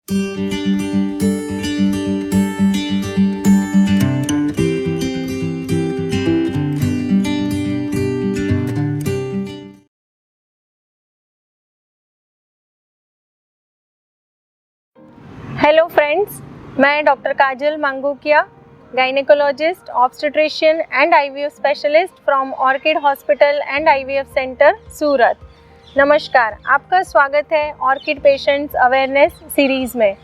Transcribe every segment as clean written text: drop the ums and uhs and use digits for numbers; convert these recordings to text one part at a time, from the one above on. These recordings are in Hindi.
हेलो फ्रेंड्स, मैं doctor Kajal Mangukiya, gynaecologist, obstetrician and IVF specialist from Orchid hospital and IVF centre Surat. नमस्कार, आपका स्वागत है ऑर्किड पेशेंट्स अवेयरनेस सीरीज़ में।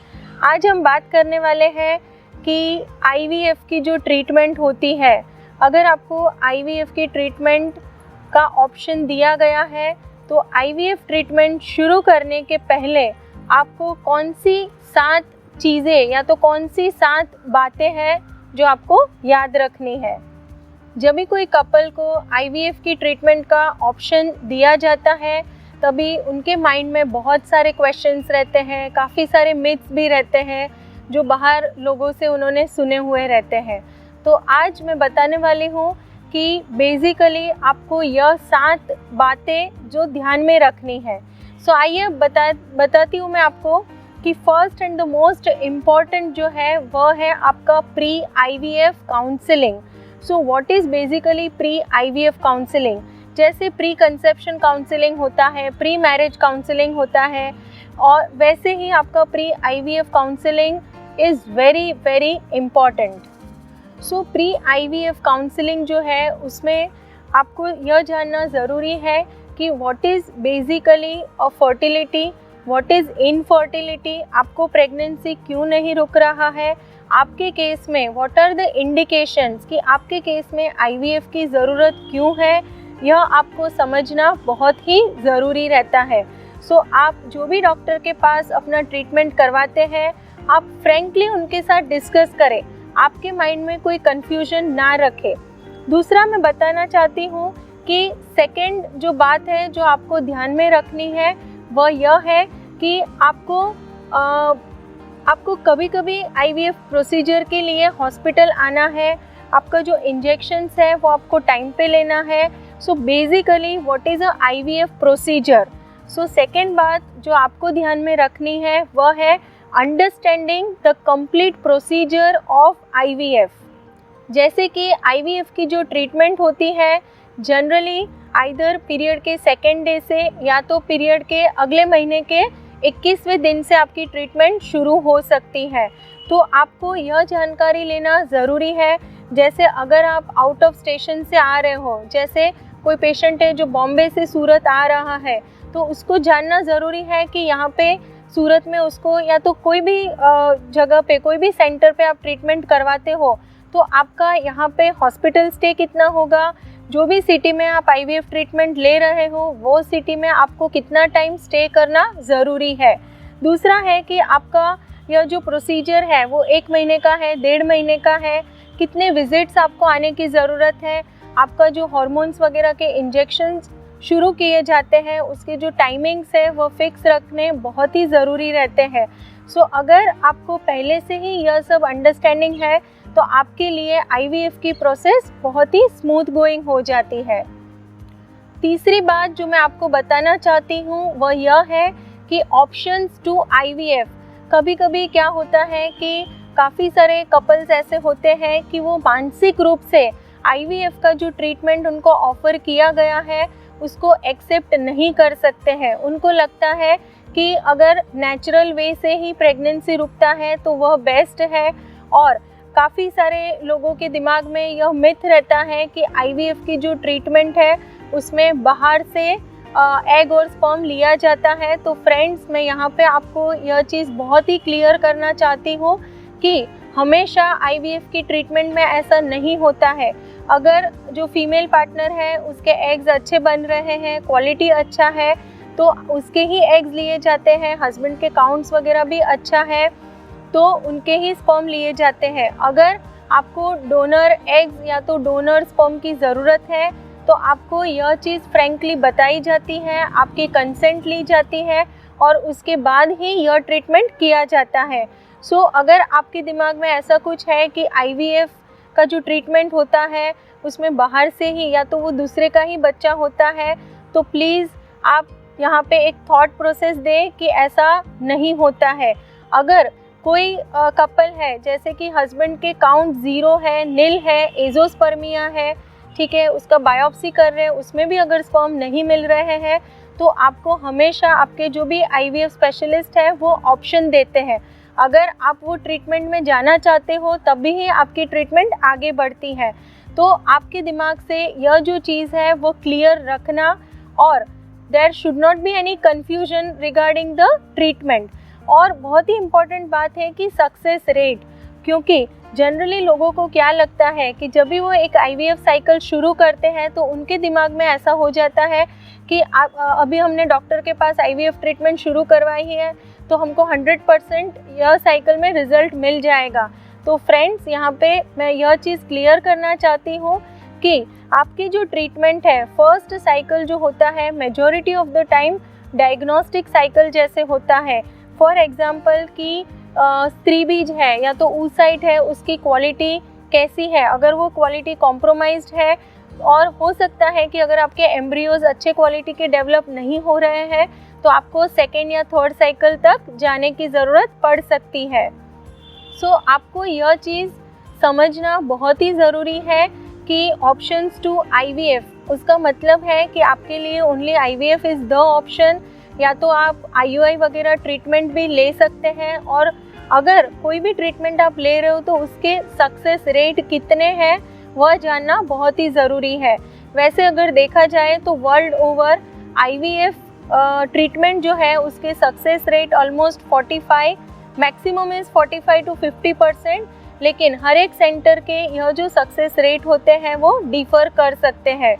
आज हम बात करने वाले हैं कि आईवीएफ की जो ट्रीटमेंट होती है, अगर आपको आईवीएफ की ट्रीटमेंट का ऑप्शन दिया गया है तो आईवीएफ ट्रीटमेंट शुरू करने के पहले आपको कौन सी 7 चीज़ें या तो कौन सी 7 बातें हैं जो आपको याद रखनी है। जब भी कोई कपल को आईवीएफ की ट्रीटमेंट का ऑप्शन दिया जाता है तभी उनके माइंड में बहुत सारे क्वेश्चंस रहते हैं, काफ़ी सारे मिथ्स भी रहते हैं जो बाहर लोगों से उन्होंने सुने हुए रहते हैं। तो आज मैं बताने वाली हूँ कि बेसिकली आपको यह 7 बातें जो ध्यान में रखनी है। सो आइए बताती हूँ मैं आपको कि first and the most important जो है वह है आपका pre IVF counselling. So what is basically pre IVF counselling? जैसे प्री कंसेप्शन काउंसलिंग होता है, प्री मैरिज काउंसलिंग होता है, और वैसे ही आपका pre IVF counselling is very very important. So pre IVF counselling जो है उसमें आपको यह जानना ज़रूरी है कि what is basically a fertility, what is infertility, आपको प्रेगनेंसी क्यों नहीं रुक रहा है, आपके केस में व्हाट आर द इंडिकेशंस कि आपके केस में आईवीएफ की ज़रूरत क्यों है, यह आपको समझना बहुत ही ज़रूरी रहता है। सो आप जो भी डॉक्टर के पास अपना ट्रीटमेंट करवाते हैं, आप फ्रैंकली उनके साथ डिस्कस करें, आपके माइंड में कोई कन्फ्यूजन ना रखें। दूसरा मैं बताना चाहती हूँ कि सेकंड जो बात है जो आपको ध्यान में रखनी है वह यह है कि आपको कभी कभी आईवीएफ प्रोसीजर के लिए हॉस्पिटल आना है, आपका जो इंजेक्शंस है वो आपको टाइम पे लेना है। So basically what is a IVF procedure? So second बात जो आपको ध्यान में रखनी है वह है understanding the complete procedure of IVF. जैसे कि आईवीएफ की जो ट्रीटमेंट होती है जनरली आइदर पीरियड के सेकेंड डे से या तो पीरियड के अगले महीने के 21वें दिन से आपकी ट्रीटमेंट शुरू हो सकती है। तो आपको यह जानकारी लेना ज़रूरी है। जैसे अगर आप आउट ऑफ स्टेशन से आ रहे हो, जैसे कोई पेशेंट है जो बॉम्बे से सूरत आ रहा है, तो उसको जानना ज़रूरी है कि यहाँ पे सूरत में उसको या तो कोई भी जगह पे, कोई भी सेंटर पे आप ट्रीटमेंट करवाते हो तो आपका यहाँ पे हॉस्पिटल स्टे कितना होगा, जो भी सिटी में आप आईवीएफ ट्रीटमेंट ले रहे हो वो सिटी में आपको कितना टाइम स्टे करना ज़रूरी है। दूसरा है कि आपका यह जो प्रोसीजर है वो 1 महीने का है, 1.5 महीने का है, कितने विजिट्स आपको आने की ज़रूरत है, आपका जो हार्मोन्स वगैरह के इंजेक्शंस शुरू किए जाते हैं उसके जो टाइमिंग्स है वो फिक्स रखने बहुत ही ज़रूरी रहते हैं। सो अगर आपको पहले से ही यह सब अंडरस्टैंडिंग है तो आपके लिए आईवीएफ की प्रोसेस बहुत ही स्मूथ गोइंग हो जाती है। तीसरी बात जो मैं आपको बताना चाहती हूँ वह यह है कि ऑप्शंस टू आईवीएफ। कभी कभी क्या होता है कि काफ़ी सारे कपल्स ऐसे होते हैं कि वो मानसिक रूप से आईवीएफ का जो ट्रीटमेंट उनको ऑफ़र किया गया है उसको एक्सेप्ट नहीं कर सकते हैं। उनको लगता है कि अगर नेचुरल वे से ही प्रेगनेंसी रुकता है तो वह बेस्ट है, और काफ़ी सारे लोगों के दिमाग में यह मिथ रहता है कि आईवीएफ की जो ट्रीटमेंट है उसमें बाहर से एग और स्पर्म लिया जाता है। तो फ्रेंड्स, मैं यहाँ पे आपको यह चीज़ बहुत ही क्लियर करना चाहती हूँ कि हमेशा आईवीएफ की ट्रीटमेंट में ऐसा नहीं होता है। अगर जो फीमेल पार्टनर है उसके एग्स अच्छे बन रहे हैं, क्वालिटी अच्छा है, तो उसके ही एग्स लिए जाते हैं, हस्बैंड के काउंट्स वगैरह भी अच्छा है तो उनके ही स्पर्म लिए जाते हैं। अगर आपको डोनर एग्स या तो डोनर स्पर्म की ज़रूरत है तो आपको यह चीज़ फ्रैंकली बताई जाती है, आपकी कंसेंट ली जाती है और उसके बाद ही यह ट्रीटमेंट किया जाता है। सो अगर आपके दिमाग में ऐसा कुछ है कि आईवीएफ का जो ट्रीटमेंट होता है उसमें बाहर से ही या तो वो दूसरे का ही बच्चा होता है, तो प्लीज़ आप यहाँ पे एक थॉट प्रोसेस दें कि ऐसा नहीं होता है। अगर कोई कपल है जैसे कि हस्बैंड के काउंट 0 है, नील है, एजोस्पर्मिया है, ठीक है, उसका बायोप्सी कर रहे हैं, उसमें भी अगर स्पर्म नहीं मिल रहे हैं तो आपको हमेशा आपके जो भी आईवीएफ स्पेशलिस्ट है वो ऑप्शन देते हैं। अगर आप वो ट्रीटमेंट में जाना चाहते हो तभी ही आपकी ट्रीटमेंट आगे बढ़ती है। तो आपके दिमाग से यह जो चीज़ है वो क्लियर रखना, और there should not be any confusion regarding the treatment. और बहुत ही इम्पॉर्टेंट बात है कि सक्सेस रेट, क्योंकि जनरली लोगों को क्या लगता है कि जब भी वो एक आईवीएफ साइकिल शुरू करते हैं तो उनके दिमाग में ऐसा हो जाता है कि अभी हमने डॉक्टर के पास आईवीएफ ट्रीटमेंट शुरू करवाई है तो हमको 100% यह साइकिल में रिजल्ट मिल जाएगा। तो फ्रेंड्स, यहाँ पे मैं यह चीज़ क्लियर करना चाहती हूँ कि आपकी जो ट्रीटमेंट है, फर्स्ट साइकिल जो होता है majority of the time diagnostic cycle जैसे होता है। फॉर एग्जांपल कि स्त्री बीज है या तो oocyte है, उसकी क्वालिटी कैसी है, अगर वो क्वालिटी कॉम्प्रोमाइज्ड है, और हो सकता है कि अगर आपके एम्ब्रियोज अच्छे क्वालिटी के डेवलप नहीं हो रहे हैं तो आपको सेकेंड या थर्ड साइकिल तक जाने की ज़रूरत पड़ सकती है। सो आपको यह चीज़ समझना बहुत ही ज़रूरी है कि ऑप्शंस टू आईवीएफ, उसका मतलब है कि आपके लिए only IVF is the option, या तो आप आईयूआई वगैरह ट्रीटमेंट भी ले सकते हैं, और अगर कोई भी ट्रीटमेंट आप ले रहे हो तो उसके सक्सेस रेट कितने हैं वह जानना बहुत ही ज़रूरी है। वैसे अगर देखा जाए तो वर्ल्ड ओवर आईवीएफ ट्रीटमेंट जो है उसके success rate almost 45, maximum is 45 to 50%, लेकिन हर एक सेंटर के यह जो सक्सेस रेट होते हैं वो डिफ़र कर सकते हैं।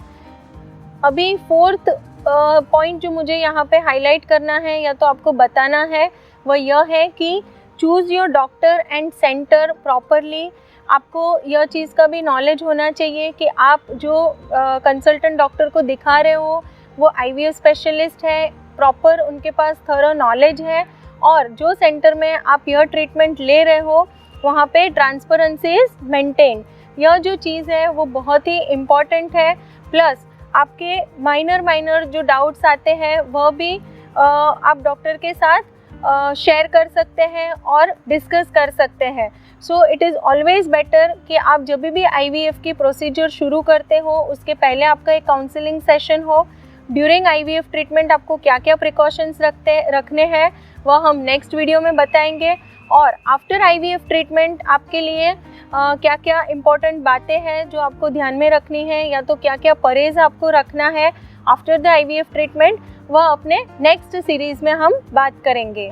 अभी फोर्थ पॉइंट जो मुझे यहाँ पे हाईलाइट करना है या तो आपको बताना है वह यह है कि choose your doctor and centre properly. आपको यह चीज़ का भी नॉलेज होना चाहिए कि आप जो कंसल्टेंट डॉक्टर को दिखा रहे हो वो आईवीएफ स्पेशलिस्ट है, प्रॉपर उनके पास थॉरो नॉलेज है, और जो सेंटर में आप यह ट्रीटमेंट ले रहे हो वहाँ पे ट्रांसपेरेंसी इज़ मेंटेन। यह जो चीज़ है वो बहुत ही इम्पॉर्टेंट है। प्लस आपके माइनर जो डाउट्स आते हैं वह भी आप डॉक्टर के साथ शेयर कर सकते हैं और डिस्कस कर सकते हैं। So it is always better कि आप जब भी आईवीएफ की प्रोसीजर शुरू करते हो उसके पहले आपका एक काउंसलिंग सेशन हो। ड्यूरिंग आईवीएफ ट्रीटमेंट आपको क्या क्या प्रिकॉशंस रखने हैं वह हम नेक्स्ट वीडियो में बताएंगे, और आफ्टर आईवीएफ ट्रीटमेंट आपके लिए क्या क्या इम्पोर्टेंट बातें हैं जो आपको ध्यान में रखनी है, या तो क्या क्या परहेज़ आपको रखना है आफ्टर द आईवीएफ ट्रीटमेंट, वह अपने नेक्स्ट सीरीज़ में हम बात करेंगे।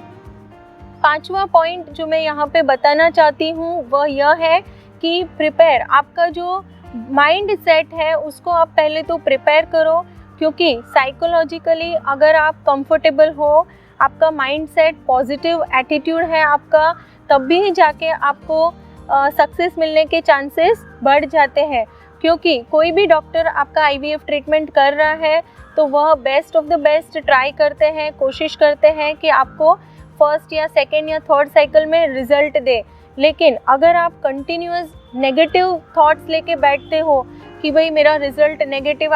पांचवा पॉइंट जो मैं यहाँ पे बताना चाहती हूँ वह यह है कि प्रिपेयर, आपका जो माइंड सेट है उसको आप पहले तो प्रिपेयर करो, क्योंकि साइकोलॉजिकली अगर आप कंफर्टेबल हो, आपका माइंड सेट पॉजिटिव एटीट्यूड है आपका, तब भी जाके आपको सक्सेस मिलने के चांसेस बढ़ जाते हैं। क्योंकि कोई भी डॉक्टर आपका आईवीएफ ट्रीटमेंट कर रहा है तो वह best of the best try करते हैं, कोशिश करते हैं कि आपको फर्स्ट या सेकेंड या थर्ड साइकिल में रिजल्ट दे। लेकिन अगर आप कंटिन्यूअस नेगेटिव थॉट्स लेके बैठते हो कि भाई मेरा रिजल्ट नेगेटिव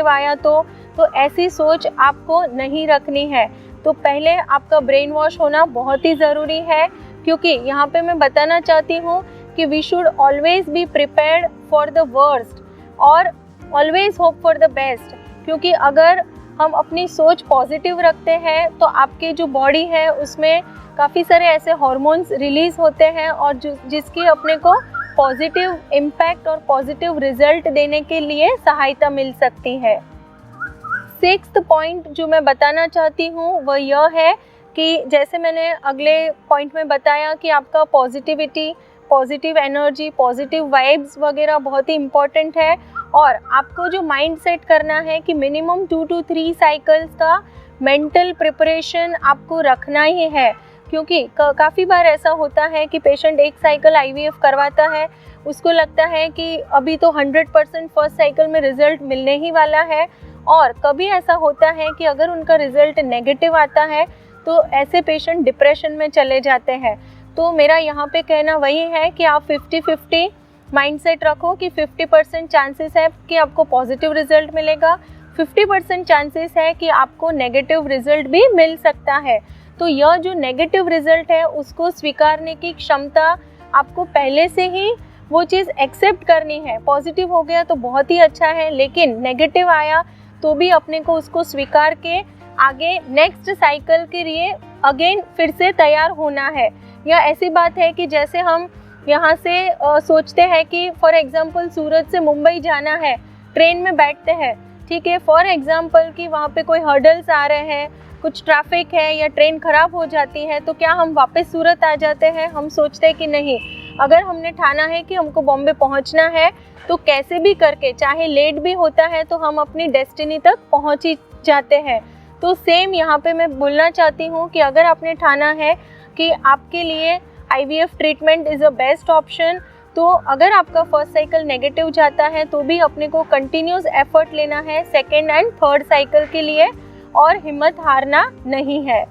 आया तो ऐसी सोच आपको नहीं रखनी है। तो पहले आपका ब्रेन वॉश होना बहुत ही ज़रूरी है, क्योंकि यहाँ पे मैं बताना चाहती हूँ कि we should always be prepared for the worst और always hope for the best. क्योंकि अगर हम अपनी सोच पॉजिटिव रखते हैं तो आपकी जो बॉडी है उसमें काफ़ी सारे ऐसे हार्मोन्स रिलीज़ होते हैं और जिसकी अपने को पॉजिटिव इम्पैक्ट और पॉजिटिव रिजल्ट देने के लिए सहायता मिल सकती है। सिक्स्थ पॉइंट जो मैं बताना चाहती हूँ वह यह है कि जैसे मैंने अगले पॉइंट में बताया कि आपका positivity, positive energy, positive vibes वगैरह बहुत ही इम्पॉर्टेंट है, और आपको जो माइंड सेट करना है कि मिनिमम 2 to 3 साइकिल्स का मेंटल प्रिपरेशन आपको रखना ही है। क्योंकि काफ़ी बार ऐसा होता है कि पेशेंट एक साइकिल आईवीएफ करवाता है, उसको लगता है कि अभी तो 100% फर्स्ट साइकिल में रिज़ल्ट मिलने ही वाला है, और कभी ऐसा होता है कि अगर उनका रिज़ल्ट नेगेटिव आता है तो ऐसे पेशेंट डिप्रेशन में चले जाते हैं। तो मेरा यहाँ पे कहना वही है कि आप 50-50 माइंडसेट रखो कि 50% चांसेस है कि आपको पॉजिटिव रिजल्ट मिलेगा, 50% चांसेस है कि आपको नेगेटिव रिजल्ट भी मिल सकता है। तो यह जो नेगेटिव रिजल्ट है उसको स्वीकारने की क्षमता आपको पहले से ही वो चीज़ एक्सेप्ट करनी है। पॉजिटिव हो गया तो बहुत ही अच्छा है, लेकिन नेगेटिव आया तो भी अपने को उसको स्वीकार के आगे नेक्स्ट साइकिल के लिए अगेन फिर से तैयार होना है। या ऐसी बात है कि जैसे हम यहाँ से सोचते हैं कि फॉर एग्जांपल सूरत से मुंबई जाना है, ट्रेन में बैठते हैं, ठीक है, फॉर एग्जांपल कि वहाँ पे कोई हर्डल्स आ रहे हैं, कुछ ट्रैफिक है या ट्रेन ख़राब हो जाती है, तो क्या हम वापस सूरत आ जाते हैं? हम सोचते हैं कि नहीं, अगर हमने ठाना है कि हमको बॉम्बे पहुँचना है तो कैसे भी करके, चाहे लेट भी होता है तो हम अपनी डेस्टिनी तक पहुँच ही जाते हैं। तो सेम यहाँ पे मैं बोलना चाहती हूँ कि अगर आपने ठाना है कि आपके लिए IVF treatment is a best option, तो अगर आपका फर्स्ट साइकिल नेगेटिव जाता है तो भी अपने को कंटिन्यूस एफर्ट लेना है सेकेंड एंड थर्ड साइकिल के लिए, और हिम्मत हारना नहीं है।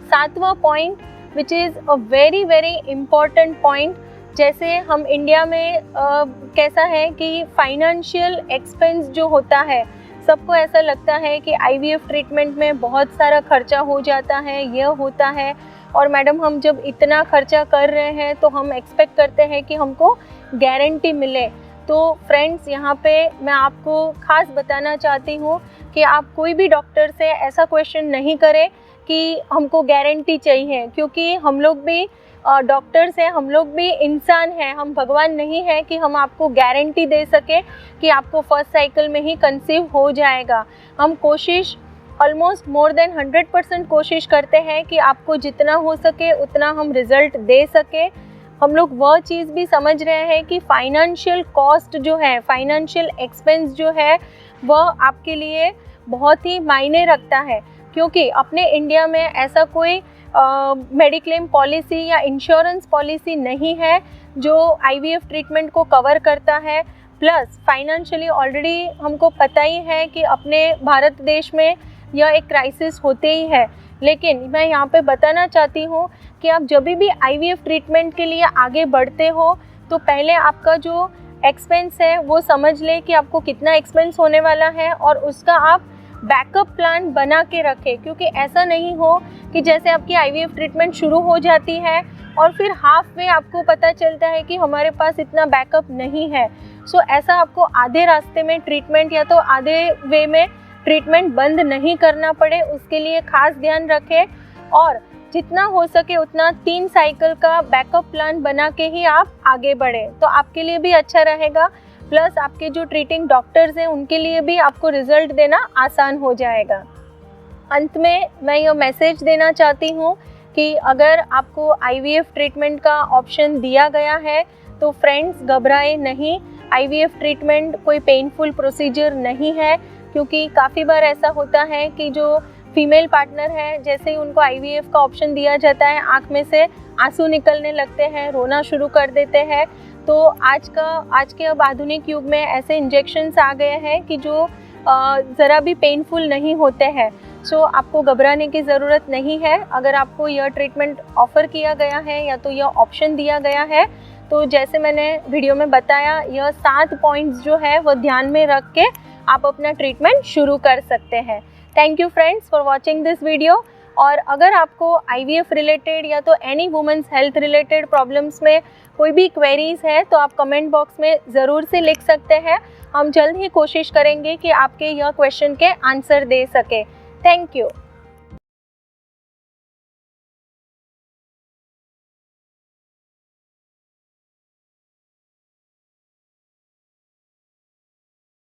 सातवां point which is a very very important point, जैसे हम इंडिया में कैसा है कि फाइनेंशियल एक्सपेंस जो होता है, सबको ऐसा लगता है कि IVF ट्रीटमेंट में बहुत सारा खर्चा हो जाता है, यह होता है, और मैडम हम जब इतना खर्चा कर रहे हैं तो हम एक्सपेक्ट करते हैं कि हमको गारंटी मिले। तो फ्रेंड्स, यहाँ पे मैं आपको ख़ास बताना चाहती हूँ कि आप कोई भी डॉक्टर से ऐसा क्वेश्चन नहीं करें कि हमको गारंटी चाहिए, क्योंकि हम लोग भी डॉक्टर्स हैं, हम लोग भी इंसान हैं, हम भगवान नहीं है कि हम आपको गारंटी दे सके कि आपको फर्स्ट साइकिल में ही कंसीव हो जाएगा। हम कोशिश ऑलमोस्ट मोर देन 100% कोशिश करते हैं कि आपको जितना हो सके उतना हम रिज़ल्ट दे सके। हम लोग वह चीज़ भी समझ रहे हैं कि फाइनेंशियल कॉस्ट जो है, फाइनेंशियल एक्सपेंस जो है, वह आपके लिए बहुत ही मायने रखता है, क्योंकि अपने इंडिया में ऐसा कोई मेडिक्लेम पॉलिसी या इंश्योरेंस पॉलिसी नहीं है जो IVF ट्रीटमेंट को कवर करता है। प्लस फाइनेंशियली ऑलरेडी हमको पता ही है कि अपने भारत देश में यह एक क्राइसिस होते ही है। लेकिन मैं यहाँ पे बताना चाहती हूँ कि आप जब भी IVF ट्रीटमेंट के लिए आगे बढ़ते हो तो पहले आपका जो एक्सपेंस है वो समझ ले कि आपको कितना एक्सपेंस होने वाला है, और उसका आप बैकअप प्लान बना के रखें। क्योंकि ऐसा नहीं हो कि जैसे आपकी IVF ट्रीटमेंट शुरू हो जाती है और फिर हाफ वे आपको पता चलता है कि हमारे पास इतना बैकअप नहीं है। सो ऐसा आपको आधे रास्ते में ट्रीटमेंट या तो आधे वे में ट्रीटमेंट बंद नहीं करना पड़े, उसके लिए खास ध्यान रखें, और जितना हो सके उतना 3 साइकिल का बैकअप प्लान बना के ही आप आगे बढ़ें, तो आपके लिए भी अच्छा रहेगा। प्लस आपके जो ट्रीटिंग डॉक्टर्स हैं उनके लिए भी आपको रिज़ल्ट देना आसान हो जाएगा। अंत में मैं यह मैसेज देना चाहती हूँ कि अगर आपको IVF ट्रीटमेंट का ऑप्शन दिया गया है तो फ्रेंड्स घबराएं नहीं। IVF ट्रीटमेंट कोई पेनफुल प्रोसीजर नहीं है, क्योंकि काफ़ी बार ऐसा होता है कि जो फीमेल पार्टनर है, जैसे ही उनको IVF का ऑप्शन दिया जाता है आँख में से आंसू निकलने लगते हैं, रोना शुरू कर देते हैं। तो आज के अब आधुनिक युग में ऐसे इंजेक्शन्स आ गए हैं कि जो ज़रा भी पेनफुल नहीं होते हैं। सो आपको घबराने की ज़रूरत नहीं है। अगर आपको यह ट्रीटमेंट ऑफ़र किया गया है या तो यह ऑप्शन दिया गया है, तो जैसे मैंने वीडियो में बताया, यह 7 पॉइंट्स जो है वो ध्यान में रख के आप अपना ट्रीटमेंट शुरू कर सकते हैं। Thank you friends for watching this video. और अगर आपको IVF रिलेटेड या तो any women's health related problems में कोई भी क्वेरीज़ है तो आप कमेंट बॉक्स में ज़रूर से लिख सकते हैं। हम जल्द ही कोशिश करेंगे कि आपके यह क्वेश्चन के आंसर दे सके। Thank you.